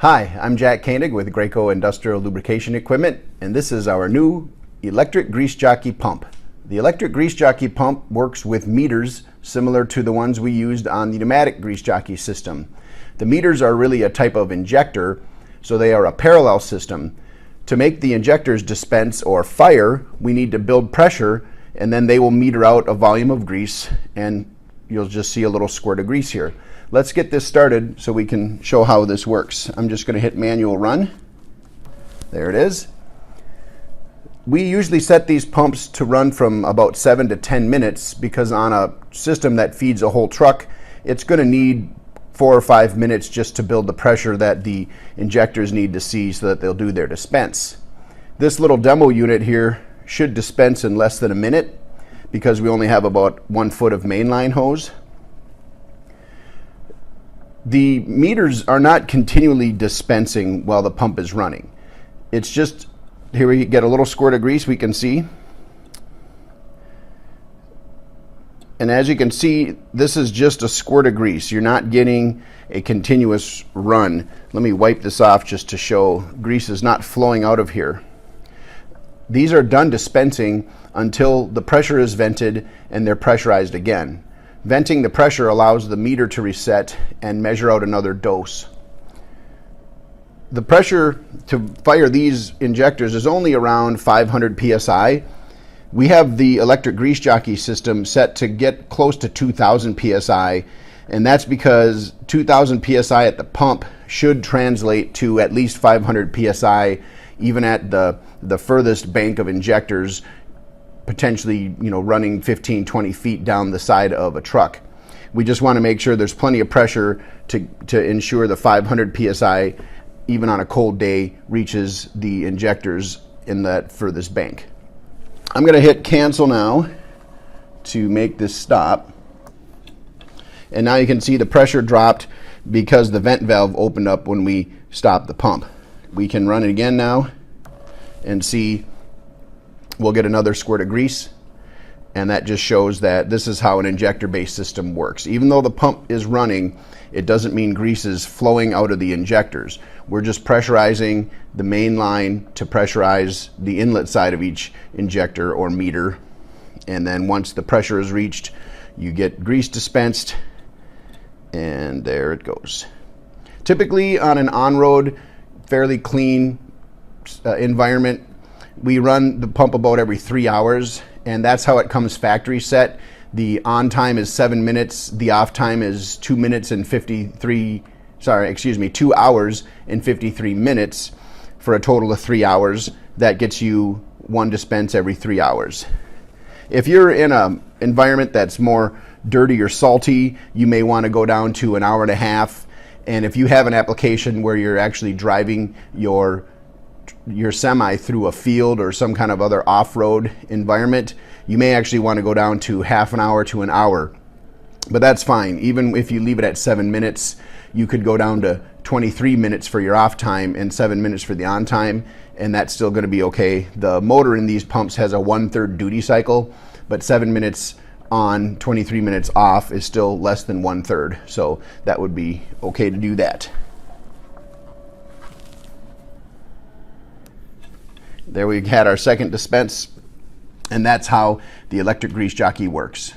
Hi, I'm Jack Koenig with Graco Industrial Lubrication Equipment, and this is our new electric grease jockey pump. The electric grease jockey pump works with meters similar to the ones we used on the pneumatic grease jockey system. The meters are really a type of injector, so they are a parallel system. To make the injectors dispense or fire, we need to build pressure, and then they will meter out a volume of grease, and you'll just see a little squirt of grease here. Let's get this started so we can show how this works. I'm just going to hit manual run. There it is. We usually set these pumps to run from about 7 to 10 minutes because on a system that feeds a whole truck, it's going to need 4 or 5 minutes just to build the pressure that the injectors need to see so that they'll do their dispense. This little demo unit here should dispense in less than a minute because we only have about 1 foot of mainline hose. The meters are not continually dispensing while the pump is running. It's just, here we get a little squirt of grease we can see. And as you can see, this is just a squirt of grease. You're not getting a continuous run. Let me wipe this off just to show grease is not flowing out of here. These are done dispensing until the pressure is vented and they're pressurized again. Venting the pressure allows the meter to reset and measure out another dose. The pressure to fire these injectors is only around 500 psi. We have the electric grease jockey system set to get close to 2000 psi, and that's because 2000 psi at the pump should translate to at least 500 psi even at the furthest bank of injectors, potentially, running 15-20 feet down the side of a truck. We just want to make sure there's plenty of pressure to ensure the 500 psi, even on a cold day, reaches the injectors in that furthest bank. I'm going to hit cancel now to make this stop. And now you can see the pressure dropped because the vent valve opened up when we stopped the pump. We can run it again now and see we'll get another squirt of grease, and that just shows that this is how an injector-based system works. Even though the pump is running, it doesn't mean grease is flowing out of the injectors. We're just pressurizing the main line to pressurize the inlet side of each injector or meter, and then once the pressure is reached, you get grease dispensed, and there it goes. Typically on an on-road, fairly clean environment, we run the pump about every 3 hours, and that's how it comes factory set. The on time is 7 minutes, the off time is 2 hours and 53 minutes for a total of 3 hours. That gets you one dispense every 3 hours. If you're in an environment that's more dirty or salty, you may want to go down to an hour and a half. And if you have an application where you're actually driving your semi through a field or some kind of other off-road environment, you may actually want to go down to half an hour to an hour. But that's fine. Even if you leave it at 7 minutes, you could go down to 23 minutes for your off time and 7 minutes for the on time, and that's still going to be okay. The motor in these pumps has a 1/3 duty cycle, but 7 minutes on, 23 minutes off is still less than 1/3. So that would be okay to do that. There we had our second dispense, and that's how the electric grease jockey works.